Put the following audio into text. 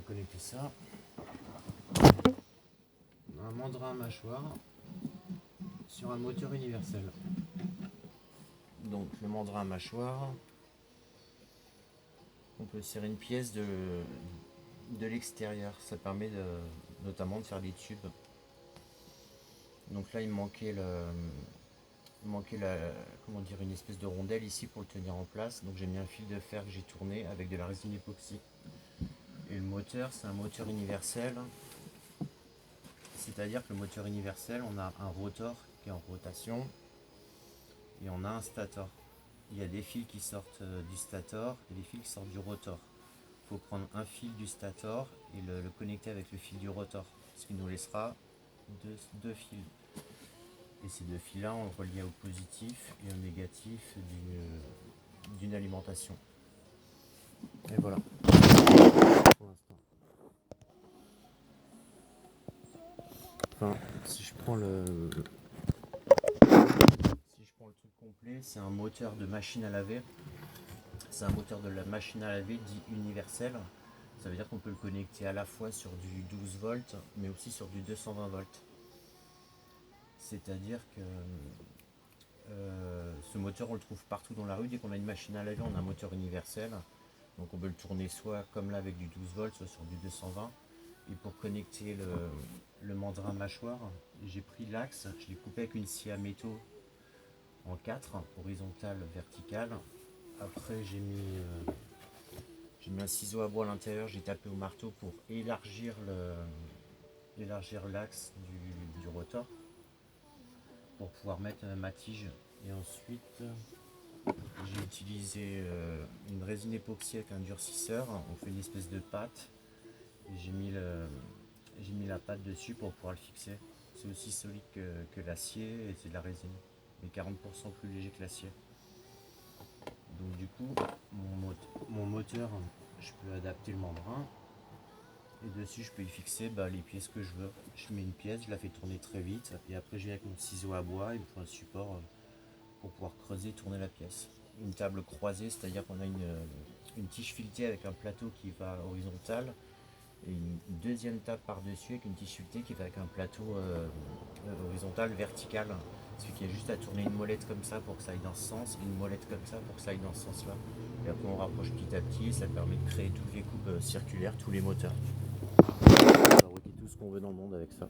connecter ça. Un mandrin mâchoire sur un moteur universel. Donc le mandrin mâchoire, on peut serrer une pièce de l'extérieur. Ça permet notamment de faire des tubes. Donc là il me manquait une espèce de rondelle ici pour le tenir en place. Donc j'ai mis un fil de fer que j'ai tourné avec de la résine époxy. Et le moteur, c'est un moteur universel. C'est-à-dire que le moteur universel, on a un rotor qui est en rotation et on a un stator. Il y a des fils qui sortent du stator et des fils qui sortent du rotor. Il faut prendre un fil du stator et le connecter avec le fil du rotor, ce qui nous laissera deux fils. Et ces deux fils-là, on le relie au positif et au négatif d'une alimentation. Et voilà. Pour l'instant. Enfin, si je prends le truc complet, c'est un moteur de machine à laver. C'est un moteur de la machine à laver dit universel. Ça veut dire qu'on peut le connecter à la fois sur du 12 volts, mais aussi sur du 220 volts. C'est-à-dire que ce moteur, on le trouve partout dans la rue. Dès qu'on a une machine à laver, on a un moteur universel. Donc on peut le tourner soit comme là avec du 12 volts, soit sur du 220. Et pour connecter le mandrin mâchoire, j'ai pris l'axe, je l'ai coupé avec une scie à métaux en 4, horizontale, verticale. Après j'ai mis un ciseau à bois à l'intérieur, j'ai tapé au marteau pour élargir l'axe du rotor pour pouvoir mettre ma tige. Et ensuite j'ai utilisé une résine époxy avec un durcisseur. On fait une espèce de pâte et j'ai mis la pâte dessus pour pouvoir le fixer. C'est aussi solide que l'acier et c'est de la résine, mais 40% plus léger que l'acier. Donc du coup, mon moteur, je peux adapter le membrin et dessus je peux y fixer les pièces que je veux. Je mets une pièce, je la fais tourner très vite et après j'ai avec mon ciseau à bois, il me faut un support pour pouvoir creuser et tourner la pièce. Une table croisée, c'est-à-dire qu'on a une tige filetée avec un plateau qui va horizontal et une deuxième table par-dessus avec une tige filetée qui va avec un plateau horizontal vertical. Ce qui est juste à tourner une molette comme ça pour que ça aille dans ce sens, et une molette comme ça pour que ça aille dans ce sens-là. Et après on rapproche petit à petit et ça permet de créer toutes les coupes circulaires, tous les moteurs. On va fabriquer tout ce qu'on veut dans le monde avec ça.